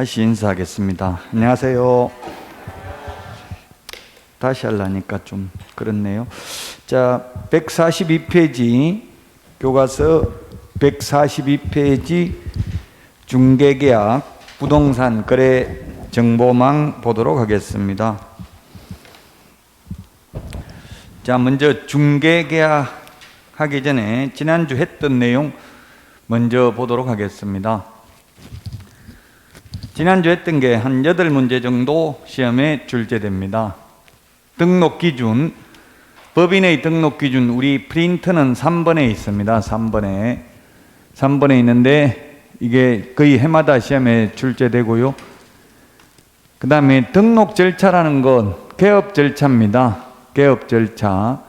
다시 인사하겠습니다. 안녕하세요. 다시 하려니까 좀 그렇네요. 자, 142페이지 교과서 142페이지 중개계약 부동산 거래 정보망 보도록 하겠습니다. 자, 먼저 중개계약 하기 전에 지난주 했던 내용 먼저 보도록 하겠습니다. 지난주 했던 게 한 8문제 정도 시험에 출제됩니다. 등록 기준, 법인의 등록 기준, 우리 프린터는 3번에 있습니다. 3번에 있는데 이게 거의 해마다 시험에 출제되고요. 그 다음에 등록 절차라는 건 개업 절차입니다. 개업 절차.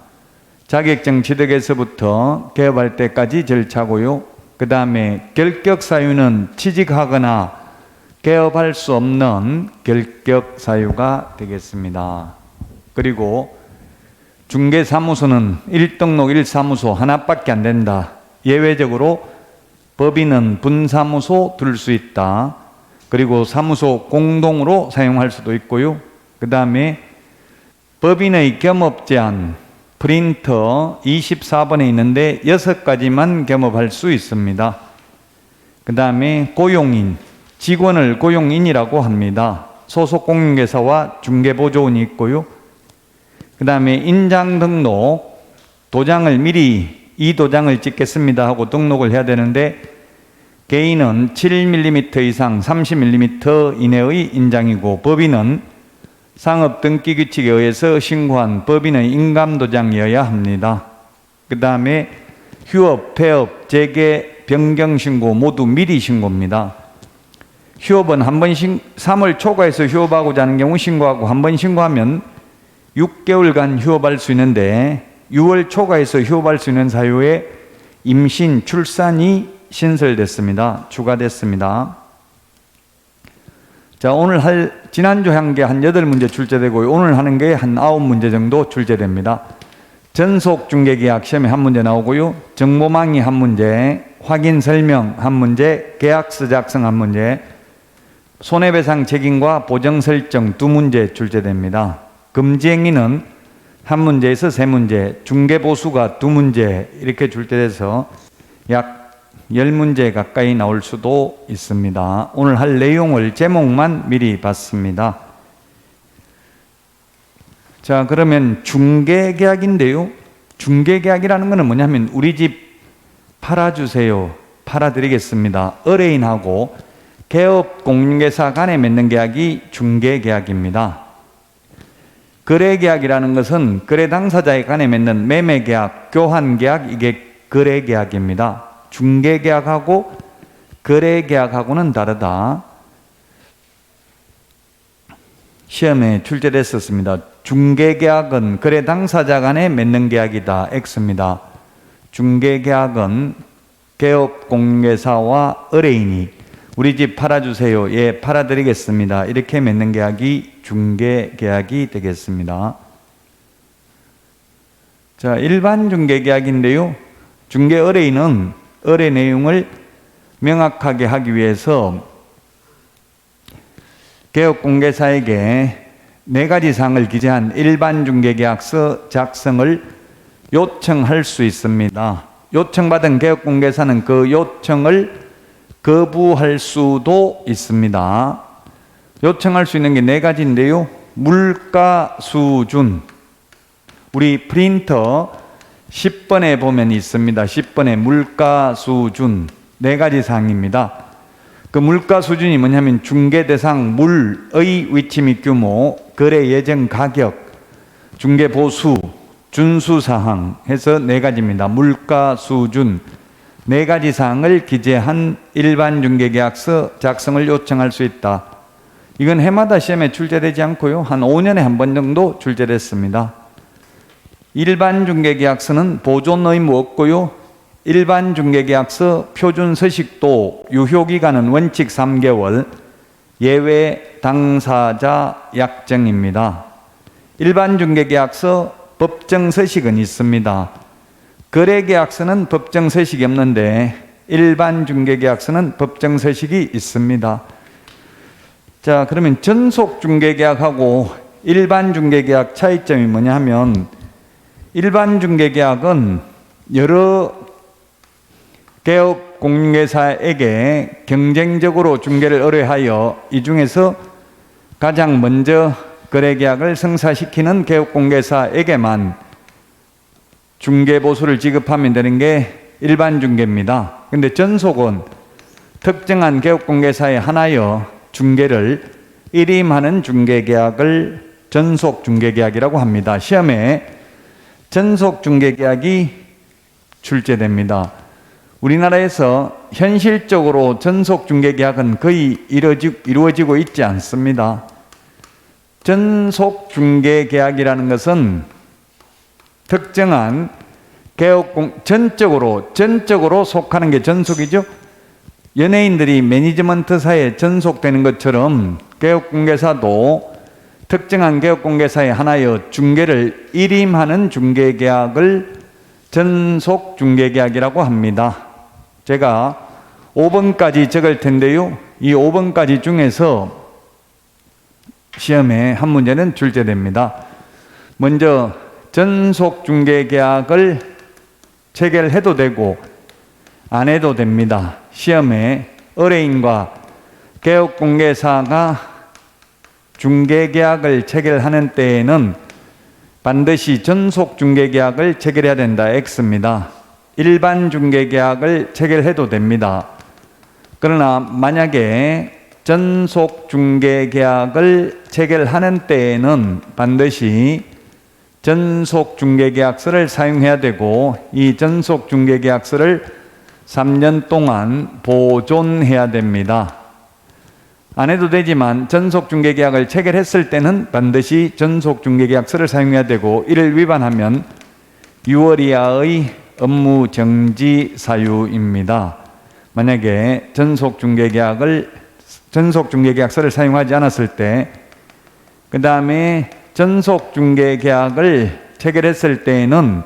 자격증 취득에서부터 개업할 때까지 절차고요. 그 다음에 결격 사유는 취직하거나 개업할 수 없는 결격 사유가 되겠습니다. 그리고 중개사무소는 1등록 1사무소 하나밖에 안 된다. 예외적으로 법인은 분사무소 둘 수 있다. 그리고 사무소 공동으로 사용할 수도 있고요. 그 다음에 법인의 겸업 제한, 프린터 24번에 있는데 6가지만 겸업할 수 있습니다. 그 다음에 고용인, 직원을 고용인이라고 합니다. 소속 공인중개사와 중개보조원이 있고요. 그 다음에 인장 등록, 도장을 미리 이 도장을 찍겠습니다 하고 등록을 해야 되는데 개인은 7mm 이상 30mm 이내의 인장이고 법인은 상업등기규칙에 의해서 신고한 법인의 인감도장이어야 합니다. 그 다음에 휴업, 폐업, 재개, 변경신고 모두 미리 신고입니다. 휴업은 한 번 3월 초과해서 휴업하고자 하는 경우 신고하고 한 번 신고하면 6개월간 휴업할 수 있는데 6월 초과해서 휴업할 수 있는 사유에 임신, 출산이 신설됐습니다. 추가됐습니다. 자, 오늘 지난주 한 게 한 8문제 출제되고 오늘 하는 게 한 9문제 정도 출제됩니다. 전속 중개계약 시험에 한 문제 나오고요. 정보망이 한 문제, 확인 설명 한 문제, 계약서 작성 한 문제, 손해배상 책임과 보정 설정 2문제 출제됩니다. 금지행위는 한 문제에서 3문제, 중개보수가 2문제 이렇게 출제돼서 약 10문제 가까이 나올 수도 있습니다. 오늘 할 내용을 제목만 미리 봤습니다. 자, 그러면 중개계약인데요. 중개계약이라는 것은 뭐냐면 우리 집 팔아주세요, 팔아드리겠습니다. 의뢰인하고 개업 공인중개사 간에 맺는 계약이 중개계약입니다. 거래계약이라는 것은 거래 당사자에 간에 맺는 매매계약, 교환계약, 이게 거래계약입니다. 중개계약하고 거래계약하고는 다르다. 시험에 출제됐었습니다. 중개계약은 거래 당사자 간에 맺는 계약이다. X입니다. 중개계약은 개업 공인중개사와 의뢰인이 우리 집 팔아주세요. 예, 팔아드리겠습니다. 이렇게 맺는 계약이 중개계약이 되겠습니다. 자, 일반 중개계약인데요. 중개의뢰인은 의뢰 내용을 명확하게 하기 위해서 개업공개사에게 4가지 사항을 기재한 일반 중개계약서 작성을 요청할 수 있습니다. 요청받은 개업공개사는 그 요청을 거부할 수도 있습니다. 요청할 수 있는 게 4가지인데요. 물가 수준, 우리 프린터 10번에 보면 있습니다. 10번에 물가 수준 4가지 사항입니다. 그 물가 수준이 뭐냐면 중개 대상 물의 위치 및 규모, 거래 예정 가격, 중개 보수, 준수 사항 해서 4가지입니다. 물가 수준 4가지 사항을 기재한 일반 중개계약서 작성을 요청할 수 있다. 이건 해마다 시험에 출제되지 않고요. 한 5년에 한 번 정도 출제됐습니다. 일반 중개계약서는 보존 의무 없고요. 일반 중개계약서 표준 서식도 유효기간은 원칙 3개월, 예외 당사자 약정입니다. 일반 중개계약서 법정 서식은 있습니다. 거래계약서는 법정 서식이 없는데 일반 중개계약서는 법정 서식이 있습니다. 자, 그러면 전속 중개계약하고 일반 중개계약 차이점이 뭐냐 하면, 일반 중개계약은 여러 개업공개사에게 경쟁적으로 중개를 의뢰하여 이 중에서 가장 먼저 거래계약을 성사시키는 개업공개사에게만 중개보수를 지급하면 되는 게 일반 중개입니다. 근데 전속은 특정한 개업공개사에 한하여 중개를 일임하는 중개계약을 전속 중개계약이라고 합니다. 시험에 전속 중개계약이 출제됩니다. 우리나라에서 현실적으로 전속 중개계약은 거의 이루어지고 있지 않습니다. 전속 중개계약이라는 것은 특정한 전적으로 속하는 게 전속이죠. 연예인들이 매니지먼트사에 전속되는 것처럼 개업공개사도 특정한 개업공개사에 한하여 중개를 일임하는 중개계약을 전속 중개계약이라고 합니다. 제가 5번까지 적을 텐데요. 이 5번까지 중에서 시험에 한 문제는 출제됩니다. 먼저 전속 중개계약을 체결해도 되고 안 해도 됩니다. 시험에 의뢰인과 개업공개사가 중개계약을 체결하는 때에는 반드시 전속 중개계약을 체결해야 된다. X입니다. 일반 중개계약을 체결해도 됩니다. 그러나 만약에 전속 중개계약을 체결하는 때에는 반드시 전속 중개계약서를 사용해야 되고, 이 전속 중개계약서를 3년 동안 보존해야 됩니다. 안 해도 되지만 전속 중개계약을 체결했을 때는 반드시 전속 중개계약서를 사용해야 되고, 이를 위반하면 6월 이하의 업무 정지 사유입니다. 만약에 전속 중개계약서를 사용하지 않았을 때, 그 다음에 전속 중개계약을 체결했을 때에는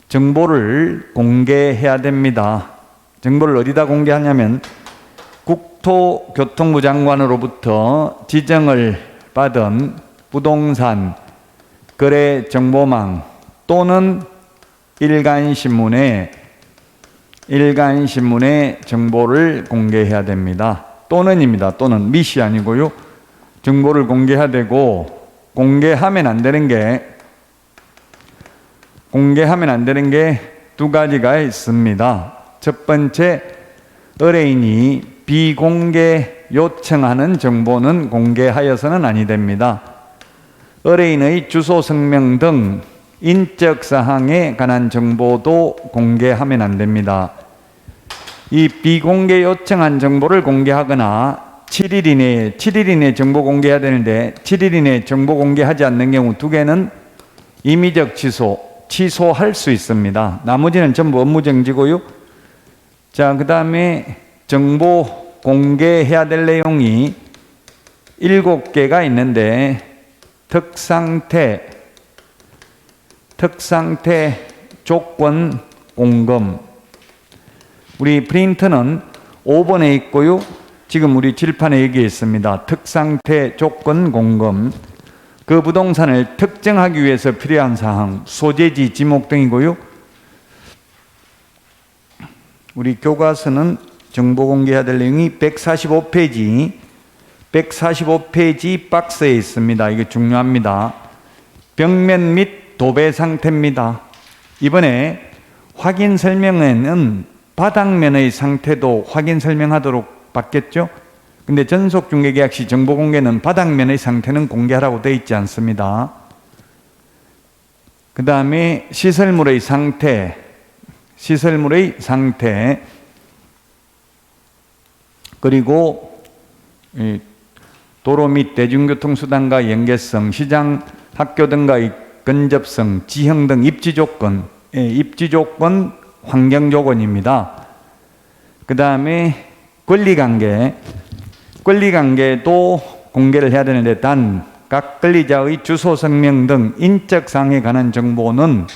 정보를 공개해야 됩니다. 정보를 어디다 공개하냐면 국토교통부 장관으로부터 지정을 받은 부동산 거래정보망 또는 일간신문에 정보를 공개해야 됩니다. 또는입니다. 또는 미시 아니고요. 정보를 공개해야 되고, 공개하면 안 되는 게 두 가지가 있습니다. 첫 번째, 의뢰인이 비공개 요청하는 정보는 공개하여서는 아니 됩니다. 의뢰인의 주소, 성명 등 인적 사항에 관한 정보도 공개하면 안 됩니다. 이 비공개 요청한 정보를 공개하거나 7일 이내에 정보 공개해야 되는데 7일 이내에 정보 공개하지 않는 경우 두 개는 임의적 취소할 수 있습니다. 나머지는 전부 업무정지고요. 자, 그 다음에 정보 공개해야 될 내용이 7개가 있는데, 특상태 조건 공검. 우리 프린트는 5번에 있고요. 지금 우리 칠판에 여기 있습니다. 특상태 조건 공검. 그 부동산을 특정하기 위해서 필요한 사항, 소재지, 지목 등이고요. 우리 교과서는 정보 공개해야 될 내용이 145페이지 박스에 있습니다. 이게 중요합니다. 벽면 및 도배 상태입니다. 이번에 확인 설명에는 바닥면의 상태도 확인 설명하도록 받겠죠? 근데 전속 중개계약 시 정보 공개는 바닥면의 상태는 공개하라고 되어 있지 않습니다. 그 다음에 시설물의 상태, 그리고 도로 및 대중교통수단과 연계성, 시장, 학교 등과의 근접성, 지형 등 입지 조건, 환경조건입니다. 그 다음에 권리관계도 공개를 해야 되는데, 단 각 권리자의 주소, 성명 등 인적 사항에 관한 정보는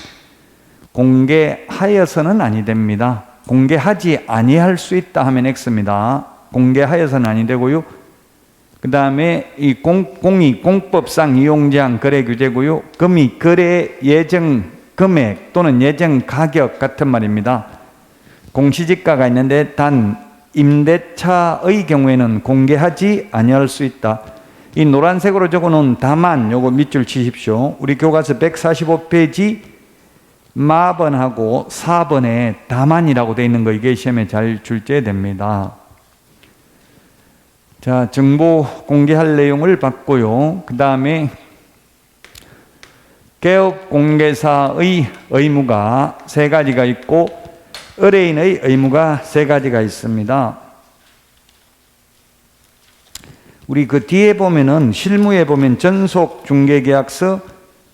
공개하여서는 아니 됩니다. 공개하지 아니할 수 있다 하면 X입니다. 공개하여서는 아니 되고요. 그 다음에 이 공이 공법상 이용제한 거래 규제고요. 금이 거래 예정 금액 또는 예정 가격 같은 말입니다. 공시지가가 있는데 단 임대차의 경우에는 공개하지 아니할 수 있다. 이 노란색으로 적어놓은 다만 요거 밑줄 치십시오. 우리 교과서 145페이지 마번하고 4번에 다만이라고 되어 있는 거 이게 시험에 잘 출제됩니다. 자, 정보 공개할 내용을 봤고요. 그 다음에 개업공개사의 의무가 3가지가 있고 의뢰인의 의무가 3가지가 있습니다. 우리 그 뒤에 보면은 실무에 보면 전속중개계약서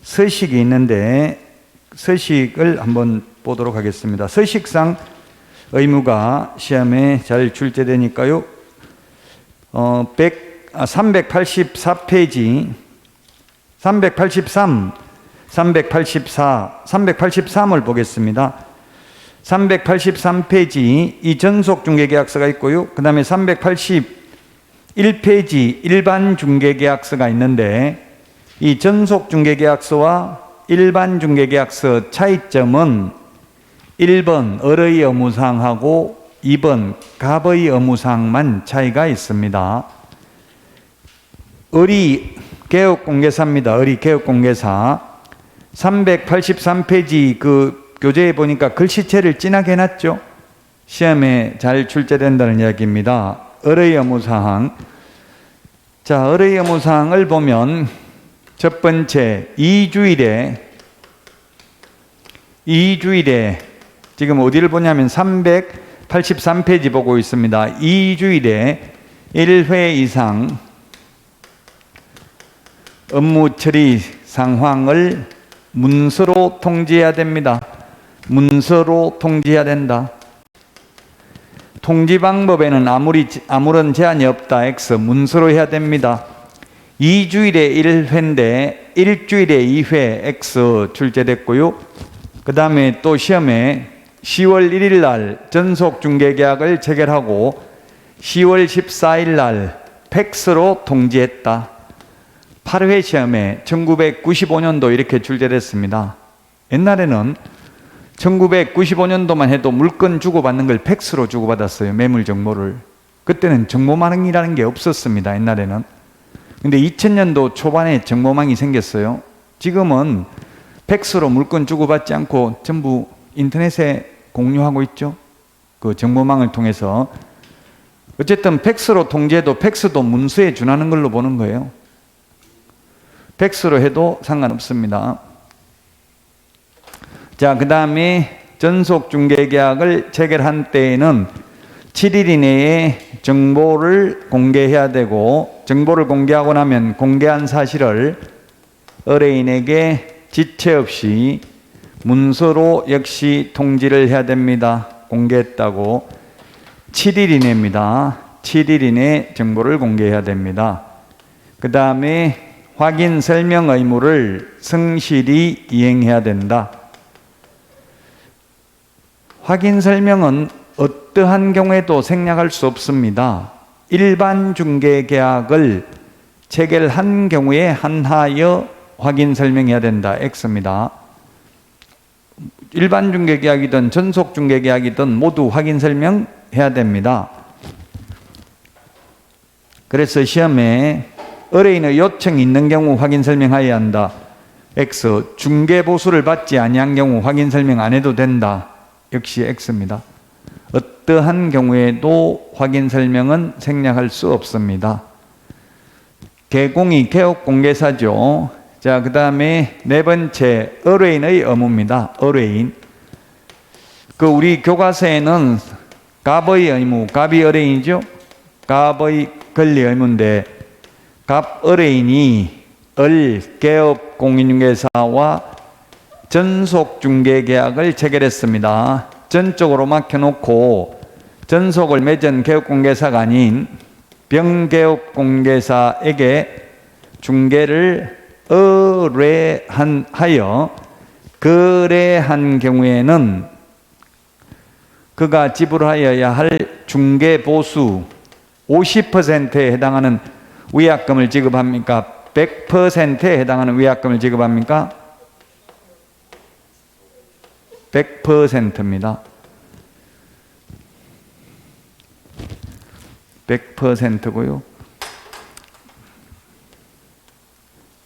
서식이 있는데 서식을 한번 보도록 하겠습니다. 서식상 의무가 시험에 잘 출제되니까요. 384페이지 383, 384, 383을 보겠습니다. 383페이지 이 전속중개계약서가 있고요. 그 다음에 381페이지 일반중개계약서가 있는데 이 전속중개계약서와 일반중개계약서 차이점은 1번 을의 의무사항하고 2번 갑의 의무사항만 차이가 있습니다. 을이 개업공개사입니다. 을이 개업공개사 383페이지 그 교재에 보니까 글씨체를 진하게 해놨죠. 시험에 잘 출제된다는 이야기입니다. 을의 의무사항. 자, 을의 의무사항을 보면 첫 번째 2주일에 지금 어디를 보냐면 383페이지 보고 있습니다. 2주일에 1회 이상 업무 처리 상황을 문서로 통지해야 됩니다. 문서로 통지해야 된다. 통지 방법에는 아무런 제한이 없다. X 문서로 해야 됩니다. 2주일에 1회인데 일주일에 2회 X 출제됐고요. 그 다음에 또 시험에 10월 1일 날 전속중개계약을 체결하고 10월 14일 날 팩스로 통지했다. 8회 시험에 1995년도 이렇게 출제됐습니다. 옛날에는 1995년도만 해도 물건 주고받는 걸 팩스로 주고받았어요. 매물 정보를. 그때는 정보망이라는 게 없었습니다. 옛날에는. 근데 2000년도 초반에 정보망이 생겼어요. 지금은 팩스로 물건 주고받지 않고 전부 인터넷에 공유하고 있죠. 그 정보망을 통해서. 어쨌든 팩스로 통지해도 팩스도 문서에 준하는 걸로 보는 거예요. 팩스로 해도 상관없습니다. 자, 그 다음에 전속중개계약을 체결한 때에는 7일 이내에 정보를 공개해야 되고, 정보를 공개하고 나면 공개한 사실을 의뢰인에게 지체 없이 문서로 역시 통지를 해야 됩니다. 공개했다고. 7일 이내입니다. 7일 이내 정보를 공개해야 됩니다. 그 다음에 확인 설명 의무를 성실히 이행해야 된다. 확인 설명은 어떠한 경우에도 생략할 수 없습니다. 일반 중개계약을 체결한 경우에 한하여 확인 설명해야 된다. X입니다. 일반 중개계약이든 전속 중개계약이든 모두 확인 설명해야 됩니다. 그래서 시험에 의뢰인의 요청이 있는 경우 확인 설명해야 한다. X. 중개보수를 받지 아니한 경우 확인 설명 안 해도 된다. 역시 X입니다. 어떠한 경우에도 확인 설명은 생략할 수 없습니다. 개공이 개업공개사죠. 자, 그 다음에 네 번째 의뢰인의 의무입니다. 의뢰인. 그 우리 교과서에는 갑의 의무, 갑이 의뢰인이죠. 갑의 권리 의무인데 갑 의뢰인이 개업공인중개사와 전속중개계약을 체결했습니다. 전적으로 맡겨놓고 전속을 맺은 개업공개사가 아닌 병개업공개사에게 중개를 의뢰하여 거래한 경우에는 그가 지불하여야 할 중개보수 50%에 해당하는 위약금을 지급합니까? 100%에 해당하는 위약금을 지급합니까? 100%입니다. 100%고요.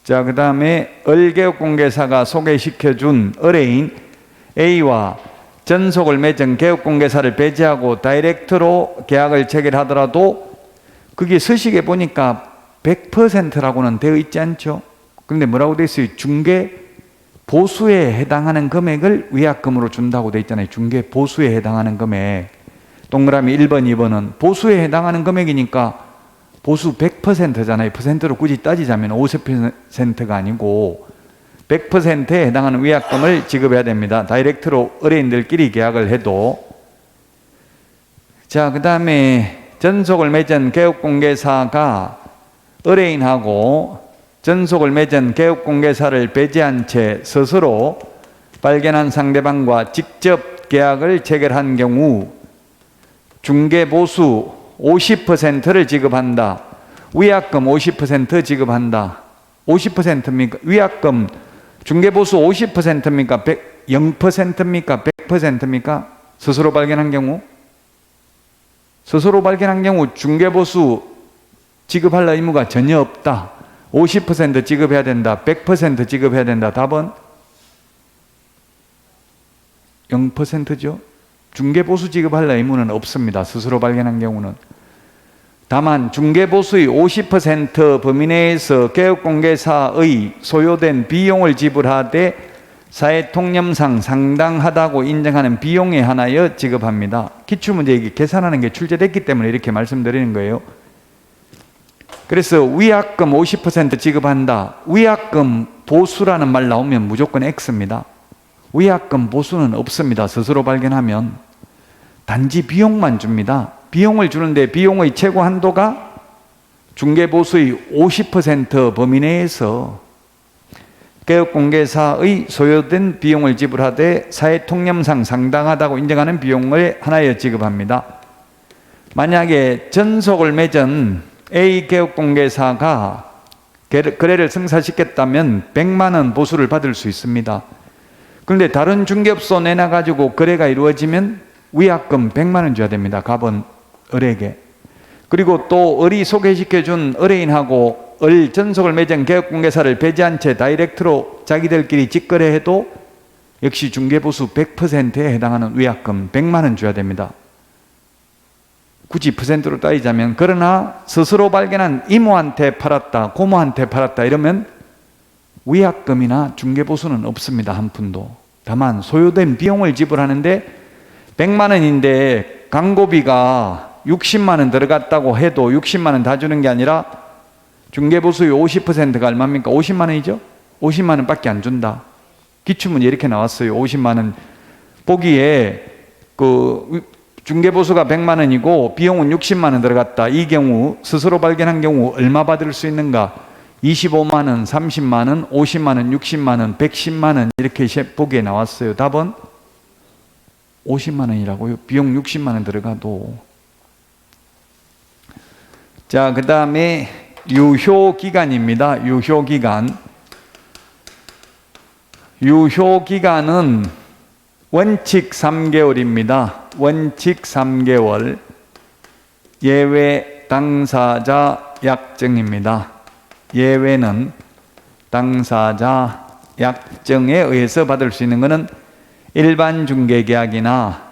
자, 그 다음에 을개업공개사가 소개시켜준 의뢰인 A와 전속을 맺은 개업공개사를 배제하고 다이렉트로 계약을 체결하더라도 그게 서식에 보니까 100%라고는 되어 있지 않죠. 그런데 뭐라고 되어 있어요? 중개 보수에 해당하는 금액을 위약금으로 준다고 되어 있잖아요. 중개 보수에 해당하는 금액. 동그라미 1번, 2번은 보수에 해당하는 금액이니까 보수 100%잖아요. 퍼센트로 굳이 따지자면 50%가 아니고 100%에 해당하는 위약금을 지급해야 됩니다. 다이렉트로 의뢰인들끼리 계약을 해도. 자, 그 다음에 전속을 맺은 개업공개사가 의뢰인하고 전속을 맺은 개업공개사를 배제한 채 스스로 발견한 상대방과 직접 계약을 체결한 경우 중개보수 50%를 지급한다. 위약금 50% 지급한다. 50%입니까? 위약금 중개보수 50%입니까? 0%입니까? 100%입니까? 스스로 발견한 경우? 스스로 발견한 경우 중개보수 지급할 의무가 전혀 없다. 50% 지급해야 된다. 100% 지급해야 된다. 답은 0%죠. 중개보수 지급할 의무는 없습니다. 스스로 발견한 경우는. 다만 중개보수의 50% 범위 내에서 개업공개사의 소요된 비용을 지불하되 사회통념상 상당하다고 인정하는 비용에 한하여 지급합니다. 기출문제 이게 계산하는 게 출제됐기 때문에 이렇게 말씀드리는 거예요. 그래서 위약금 50% 지급한다. 위약금 보수라는 말 나오면 무조건 X입니다. 위약금 보수는 없습니다. 스스로 발견하면. 단지 비용만 줍니다. 비용을 주는데 비용의 최고 한도가 중개보수의 50% 범위 내에서 개업공개사의 소요된 비용을 지불하되 사회통념상 상당하다고 인정하는 비용을 하나여 지급합니다. 만약에 전속을 맺은 A 개업공개사가 거래를 성사시켰다면 100만 원 보수를 받을 수 있습니다. 그런데 다른 중개업소 내놔가지고 거래가 이루어지면 위약금 100만 원 줘야 됩니다. 갑은 을에게. 그리고 또 을이 소개시켜준 의뢰인하고 을 전속을 맺은 개업공개사를 배제한 채 다이렉트로 자기들끼리 직거래해도 역시 중개보수 100%에 해당하는 위약금 100만 원 줘야 됩니다. 굳이 퍼센트로 따지자면. 그러나 스스로 발견한 이모한테 팔았다, 고모한테 팔았다 이러면 위약금이나 중개보수는 없습니다. 한 푼도. 다만 소요된 비용을 지불하는데 100만 원인데 광고비가 60만 원 들어갔다고 해도 60만 원 다 주는 게 아니라 중개보수의 50%가 얼마입니까? 50만 원이죠? 50만 원밖에 안 준다. 기출문제 이렇게 나왔어요. 50만 원. 보기에 중개보수가 100만 원이고 비용은 60만 원 들어갔다. 이 경우 스스로 발견한 경우 얼마 받을 수 있는가? 25만 원, 30만 원, 50만 원, 60만 원, 110만 원 이렇게 보기에 나왔어요. 답은 50만 원이라고요. 비용 60만 원 들어가도. 자, 그 다음에 유효기간입니다. 유효기간. 유효기간은 원칙 3개월입니다. 원칙 3개월. 예외 당사자 약정입니다. 예외는 당사자 약정에 의해서 받을 수 있는 것은 일반 중개계약이나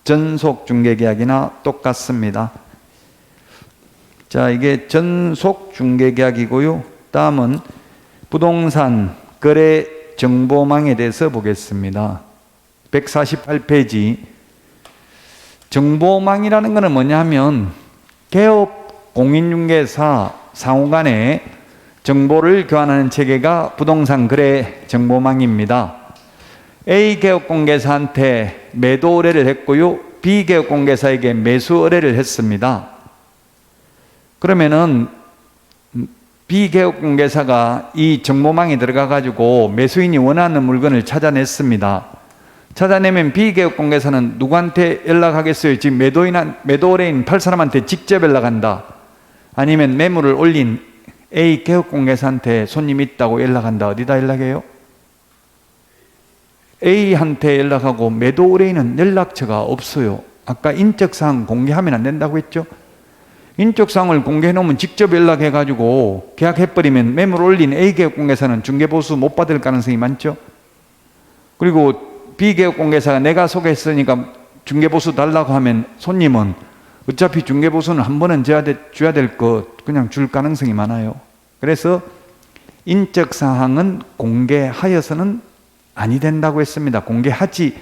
전속 중개계약이나 똑같습니다. 자, 이게 전속 중개계약이고요. 다음은 부동산 거래 정보망에 대해서 보겠습니다. 148페이지. 정보망이라는 것은 뭐냐면 개업 공인중개사 상호간에 정보를 교환하는 체계가 부동산 거래 정보망입니다. A 개업공개사한테 매도 의뢰를 했고요. B 개업공개사에게 매수 의뢰를 했습니다. 그러면은 B 개업공개사가 이 정보망에 들어가 가지고 매수인이 원하는 물건을 찾아냈습니다. 찾아내면 B 개업공개사는 누구한테 연락하겠어요? 지금 매도 의뢰인 팔 사람한테 직접 연락한다. 아니면 매물을 올린 A 개업공개사한테 손님 있다고 연락한다. 어디다 연락해요? A한테 연락하고 매도 의뢰인은 연락처가 없어요. 아까 인적사항 공개하면 안 된다고 했죠? 인적사항을 공개해 놓으면 직접 연락해 가지고 계약해버리면 매물 올린 A개업공개사는 중개보수 못 받을 가능성이 많죠. 그리고 B개업공개사가 내가 소개했으니까 중개보수 달라고 하면 손님은 어차피 중개보수는 한 번은 줘야 될 것 그냥 줄 가능성이 많아요. 그래서 인적사항은 공개하여서는 아니 된다고 했습니다. 공개하지,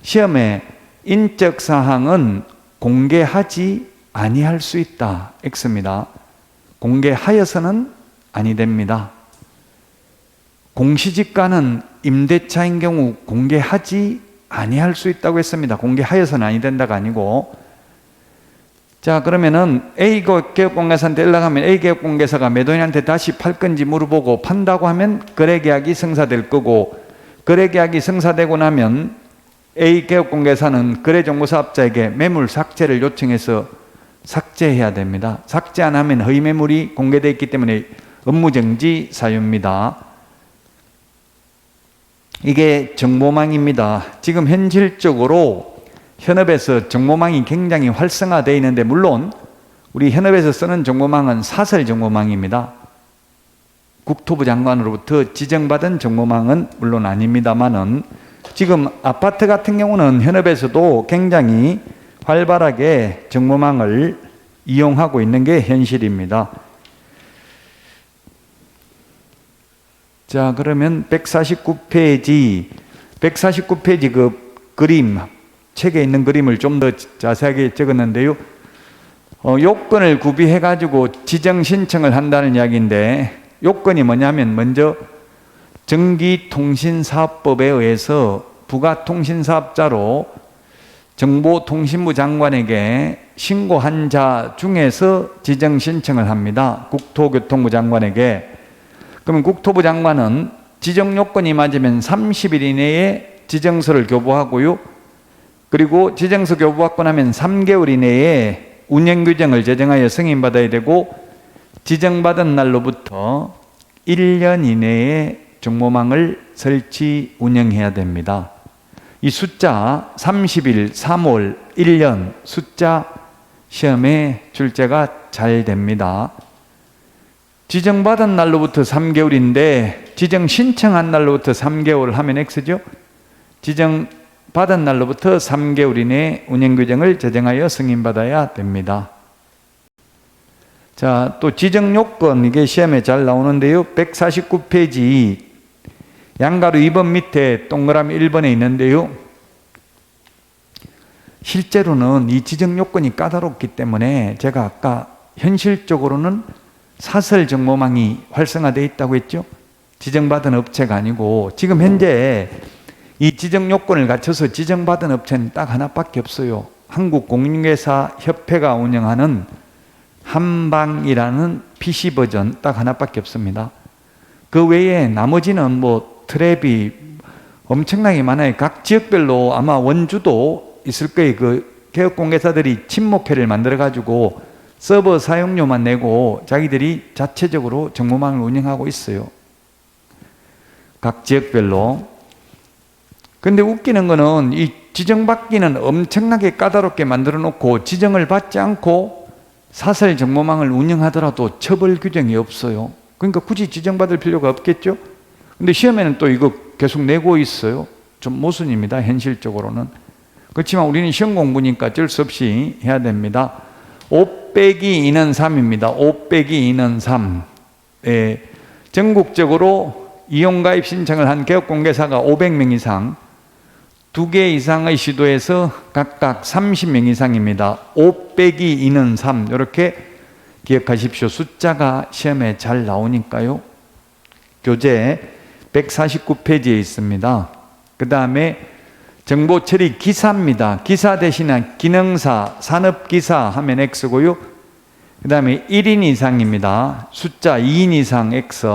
시험에 인적사항은 공개하지 아니할 수 있다. X입니다. 공개하여서는 아니 됩니다. 공시지가는 임대차인 경우 공개하지 아니할 수 있다고 했습니다. 공개하여서는 아니 된다가 아니고. 자, 그러면은 A개업공개사한테 연락하면 A개업공개사가 매도인한테 다시 팔 건지 물어보고 판다고 하면 거래계약이 성사될 거고, 거래계약이 성사되고 나면 A개업공개사는 거래정보사업자에게 매물 삭제를 요청해서 삭제해야 됩니다. 삭제 안 하면 허위매물이 공개되어 있기 때문에 업무정지 사유입니다. 이게 정보망입니다. 지금 현실적으로 현업에서 정보망이 굉장히 활성화되어 있는데, 물론 우리 현업에서 쓰는 정보망은 사설 정보망입니다. 국토부 장관으로부터 지정받은 정보망은 물론 아닙니다만은, 지금 아파트 같은 경우는 현업에서도 굉장히 활발하게 정보망을 이용하고 있는 게 현실입니다. 자, 그러면 149페이지 그 그림, 책에 있는 그림을 좀 더 자세하게 적었는데요. 요건을 구비해 가지고 지정 신청을 한다는 이야기인데, 요건이 뭐냐면 먼저 전기통신사업법에 의해서 부가통신사업자로 정보통신부 장관에게 신고한 자 중에서 지정 신청을 합니다. 국토교통부 장관에게. 그러면 국토부 장관은 지정 요건이 맞으면 30일 이내에 지정서를 교부하고요. 그리고 지정서 교부받고 나면 3개월 이내에 운영규정을 제정하여 승인받아야 되고, 지정받은 날로부터 1년 이내에 정보망을 설치 운영해야 됩니다. 이 숫자 30일, 3월, 1년 숫자 시험에 출제가 잘 됩니다. 지정받은 날로부터 3개월인데 지정 신청한 날로부터 3개월 하면 X죠. 지정받은 날로부터 3개월 이내에 운영규정을 제정하여 승인받아야 됩니다. 자, 또 지정요건, 이게 시험에 잘 나오는데요. 149페이지 양가로 2번 밑에 동그라미 1번에 있는데요. 실제로는 이 지정 요건이 까다롭기 때문에 제가 아까 현실적으로는 사설 정보망이 활성화되어 있다고 했죠. 지정받은 업체가 아니고, 지금 현재 이 지정 요건을 갖춰서 지정받은 업체는 딱 하나밖에 없어요. 한국공인중개사 협회가 운영하는 한방이라는 PC 버전 딱 하나밖에 없습니다. 그 외에 나머지는 뭐 트랩이 엄청나게 많아요. 각 지역별로 아마 원주도 있을 거예요. 그 개업공개사들이 친목회를 만들어 가지고 서버 사용료만 내고 자기들이 자체적으로 정보망을 운영하고 있어요. 각 지역별로. 근데 웃기는 거는 이 지정받기는 엄청나게 까다롭게 만들어 놓고 지정을 받지 않고 사설 정보망을 운영하더라도 처벌 규정이 없어요. 그러니까 굳이 지정받을 필요가 없겠죠. 근데 시험에는 또 이거 계속 내고 있어요. 좀 모순입니다, 현실적으로는. 그렇지만 우리는 시험 공부니까 어쩔 수 없이 해야 됩니다. 5 빼기 2는 3입니다. 5 빼기 2는 3. 예, 전국적으로 이용가입 신청을 한 개업공개사가 500명 이상, 2개 이상의 시도에서 각각 30명 이상입니다. 5 빼기 2는 3. 이렇게 기억하십시오. 숫자가 시험에 잘 나오니까요. 교재 149페이지에 있습니다. 그 다음에 정보 처리 기사입니다. 기사 대신에 기능사, 산업기사 하면 X고요. 그 다음에 1인 이상입니다. 숫자 2인 이상 X.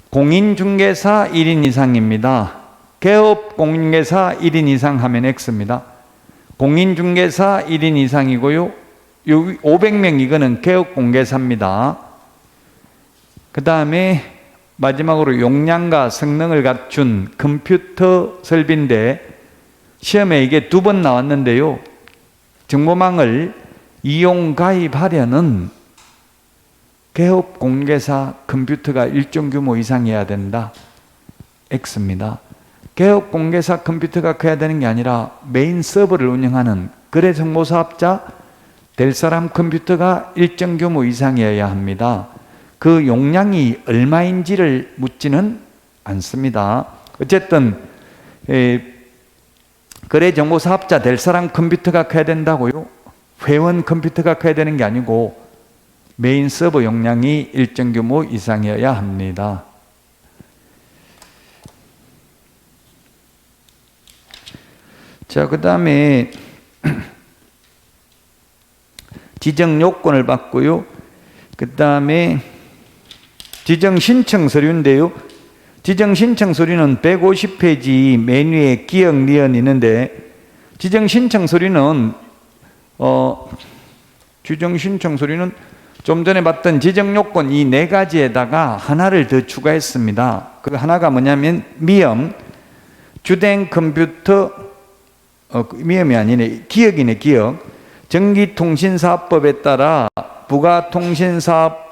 공인중개사 1인 이상입니다. 개업공인중개사 1인 이상 하면 X입니다. 공인중개사 1인 이상이고요. 500명 이거는 개업공개사입니다. 그 다음에 마지막으로 용량과 성능을 갖춘 컴퓨터 설비인데 시험에 이게 2번 나왔는데요. 정보망을 이용 가입하려는 개업 공개사 컴퓨터가 일정 규모 이상이어야 된다. X입니다. 개업 공개사 컴퓨터가 커야 되는 게 아니라 메인 서버를 운영하는 거래정보사업자 될 사람 컴퓨터가 일정 규모 이상이어야 합니다. 그 용량이 얼마인지를 묻지는 않습니다. 어쨌든 거래정보사업자 될 사람 컴퓨터가 커야 된다고요? 회원 컴퓨터가 커야 되는 게 아니고 메인 서버 용량이 일정 규모 이상이어야 합니다. 자, 그 다음에 지정 요건을 받고요. 그 다음에 지정 신청 서류인데요. 지정 신청 서류는 150페이지 메뉴에 기억, 니은 있는데 지정 신청 서류는 지정 신청 서류는 좀 전에 봤던 지정 요건 이 4가지에다가 하나를 더 추가했습니다. 그 하나가 뭐냐면 미엄, 주된 컴퓨터, 미엄이 아니네, 기억이네, 기억. 전기통신사업법에 따라 부가통신사업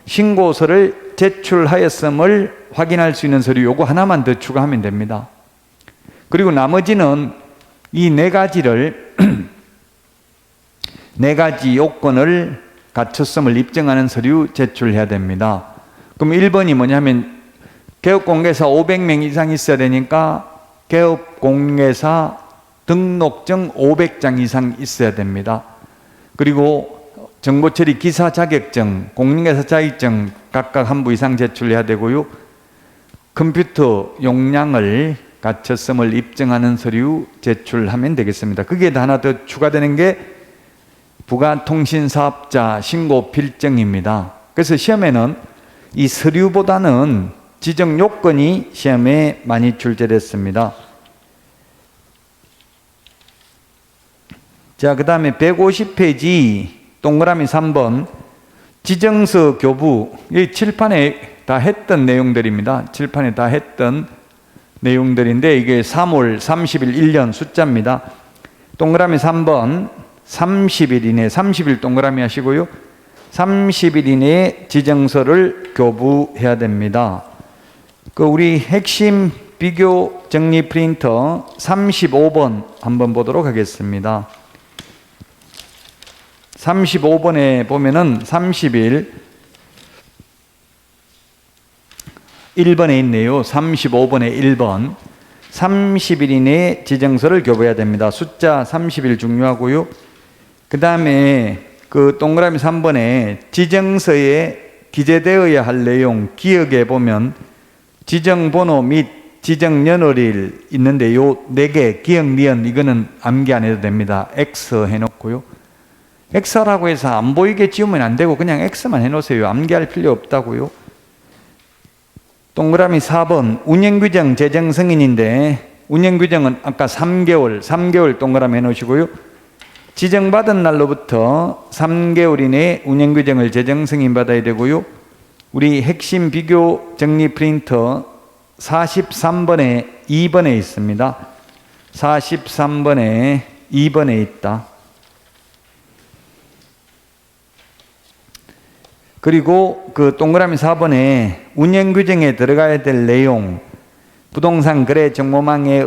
신고서를 제출하였음을 확인할 수 있는 서류 요거 하나만 더 추가하면 됩니다. 그리고 나머지는 이 4가지를 4가지 요건을 갖췄음을 입증하는 서류 제출해야 됩니다. 그럼 1번이 뭐냐면 개업공개사 500명 이상 있어야 되니까 개업공개사 등록증 500장 이상 있어야 됩니다. 그리고 정보처리 기사 자격증, 공인회사 자격증 각각 한 부 이상 제출해야 되고요. 컴퓨터 용량을 갖췄음을 입증하는 서류 제출하면 되겠습니다. 거기에 하나 더 추가되는 게 부가통신사업자 신고 필증입니다. 그래서 시험에는 이 서류보다는 지정 요건이 시험에 많이 출제됐습니다. 자, 그 다음에 150페이지 동그라미 3번 지정서 교부, 이 칠판에 다 했던 내용들입니다. 칠판에 다 했던 내용들인데 이게 3월 30일 1년 숫자입니다. 동그라미 3번 30일 이내 30일 동그라미 하시고요. 30일 이내에 지정서를 교부해야 됩니다. 그 우리 핵심 비교 정리 프린터 35번 한번 보도록 하겠습니다. 35번에 보면은 30일 1번에 있네요. 35번에 1번 30일 이내에 지정서를 교부해야 됩니다. 숫자 30일 중요하고요. 그 다음에 그 동그라미 3번에 지정서에 기재되어야 할 내용 기억에 보면 지정번호 및 지정연월일 있는데 요 4개 기억, 니은 이거는 암기 안 해도 됩니다. X 해놓고요. X라고 해서 안 보이게 지우면 안 되고 그냥 X만 해놓으세요. 암기할 필요 없다고요. 동그라미 4번 운영규정 제정승인인데 운영규정은 아까 3개월 동그라미 해놓으시고요. 지정받은 날로부터 3개월 이내에 운영규정을 제정승인 받아야 되고요. 우리 핵심 비교 정리 프린터 43번에 2번에 있습니다. 43번에 2번에 있다. 그리고 그 동그라미 4번에 운영규정에 들어가야 될 내용, 부동산 거래 정보망의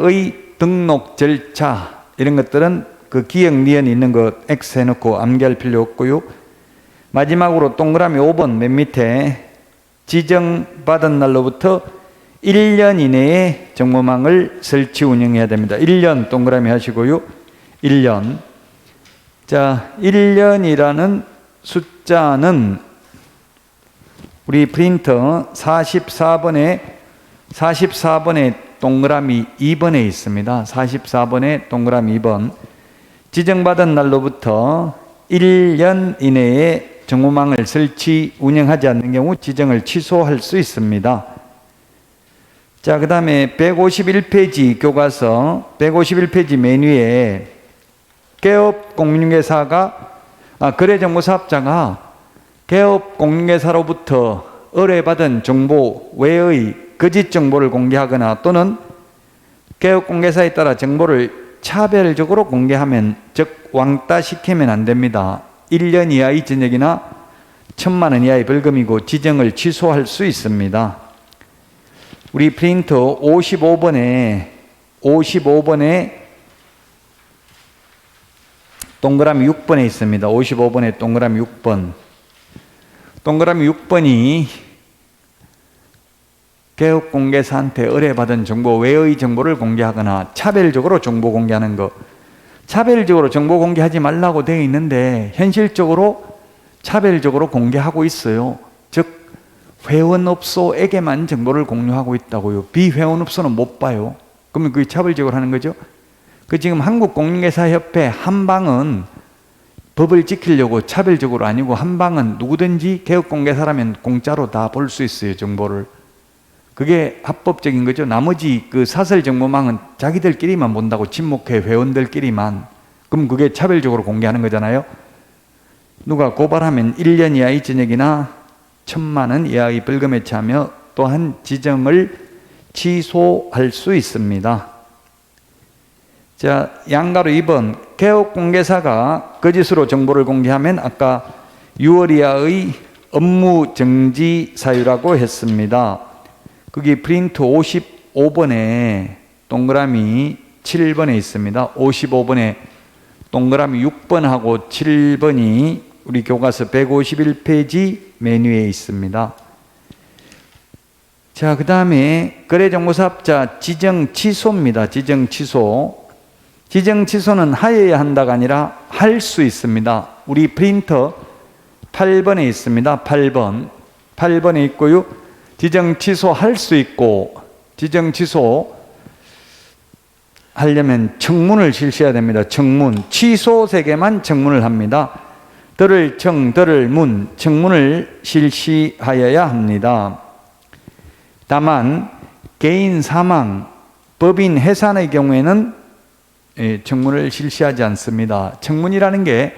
등록 절차 이런 것들은 그 기억, 니은 있는 거 X 해놓고 암기할 필요 없고요. 마지막으로 동그라미 5번 맨 밑에 지정받은 날로부터 1년 이내에 정보망을 설치 운영해야 됩니다. 1년 동그라미 하시고요. 1년. 자, 1년이라는 숫자는 우리 프린터 44번에 동그라미 2번에 있습니다. 44번에 동그라미 2번. 지정받은 날로부터 1년 이내에 정보망을 설치 운영하지 않는 경우 지정을 취소할 수 있습니다. 자, 그 다음에 151페이지 교과서 151페이지 메뉴에 개업 공인중개사가 거래정보사업자가 개업 공인중개사로부터 의뢰받은 정보 외의 거짓 정보를 공개하거나 또는 개업공개사에 따라 정보를 차별적으로 공개하면, 즉 왕따시키면 안 됩니다. 1년 이하의 징역이나 1,000만 원 이하의 벌금이고 지정을 취소할 수 있습니다. 우리 프린터 55번에 동그라미 6번에 있습니다. 55번에 동그라미 6번. 동그라미 6번이 개업공개사한테 의뢰받은 정보 외의 정보를 공개하거나 차별적으로 정보 공개하는 것. 차별적으로 정보 공개하지 말라고 되어 있는데 현실적으로 차별적으로 공개하고 있어요. 즉 회원업소에게만 정보를 공유하고 있다고요. 비회원업소는 못 봐요. 그러면 그게 차별적으로 하는 거죠. 그 지금 한국공인중개사협회 한방은 법을 지키려고 차별적으로 아니고, 한방은 누구든지 개업공개사라면 공짜로 다 볼 수 있어요, 정보를. 그게 합법적인 거죠. 나머지 그 사설정보망은 자기들끼리만 본다고, 친목회 회원들끼리만. 그럼 그게 차별적으로 공개하는 거잖아요. 누가 고발하면 1년 이하의 징역이나 1,000만 원 이하의 벌금에 처하며 또한 지정을 취소할 수 있습니다. 자, 양가로 2번. 개업공개사가 거짓으로 정보를 공개하면 아까 6월 이하의 업무 정지 사유라고 했습니다. 거기 프린트 55번에 동그라미 7번에 있습니다. 55번에 동그라미 6번하고 7번이 우리 교과서 151페이지 메뉴에 있습니다. 자, 그 다음에 거래정보사업자 지정 취소입니다. 지정 취소. 지정 취소는 하여야 한다가 아니라 할 수 있습니다. 우리 프린터 8번에 있습니다. 8번에 있고요. 지정 취소 할 수 있고, 지정 취소 하려면 청문을 실시해야 됩니다. 청문. 취소색에만 청문을 합니다. 들을 청, 들을 문, 청문을 실시하여야 합니다. 다만 개인 사망, 법인 해산의 경우에는 청문을 실시하지 않습니다. 청문이라는 게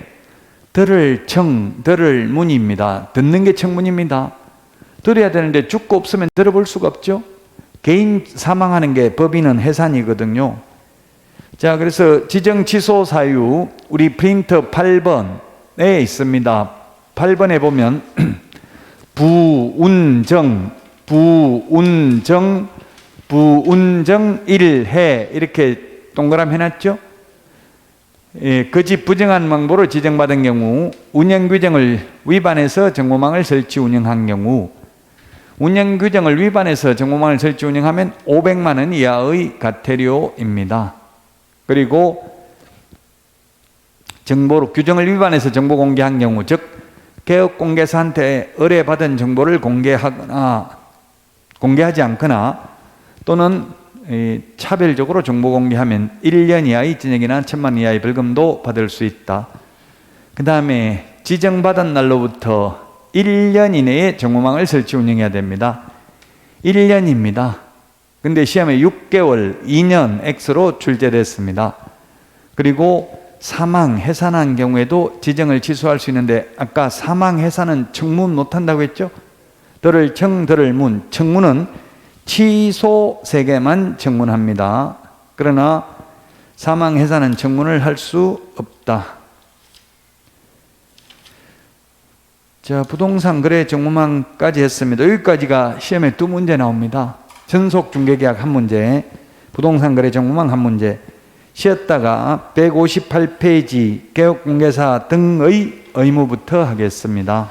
들을 청, 들을 문입니다. 듣는 게 청문입니다. 들어야 되는데 죽고 없으면 들어볼 수가 없죠. 개인 사망하는 게 법인은 해산이거든요. 자, 그래서 지정 취소 사유 우리 프린터 8번에 있습니다. 8번에 보면 부운정 1회 이렇게 동그라미 해놨죠. 거짓 부정한 명부로 지정받은 경우, 운영규정을 위반해서 정보망을 설치 운영한 경우, 운영규정을 위반해서 정보망을 설치 운영하면 500만 원 이하의 과태료입니다. 그리고 정보로 규정을 위반해서 정보 공개한 경우, 즉 개업공개사한테 의뢰받은 정보를 공개하지 않거나 또는 차별적으로 정보 공개하면 1년 이하의 징역이나 1,000만 원 이하의 벌금도 받을 수 있다. 그 다음에 지정받은 날로부터 1년 이내에 정보망을 설치 운영해야 됩니다. 1년입니다. 근데 시험에 6개월, 2년 X로 출제됐습니다. 그리고 사망, 해산한 경우에도 지정을 취소할 수 있는데, 아까 사망, 해산은 청문 못한다고 했죠? 들을 청, 들을 문. 청문은 취소색에만 청문합니다. 그러나 사망, 해산은 청문을 할 수 없다. 자, 부동산 거래 정보망까지 했습니다. 여기까지가 시험에 2문제 나옵니다. 전속중개계약 1문제, 부동산 거래 정보망 1문제. 쉬었다가 158페이지 개업공개사 등의 의무부터 하겠습니다.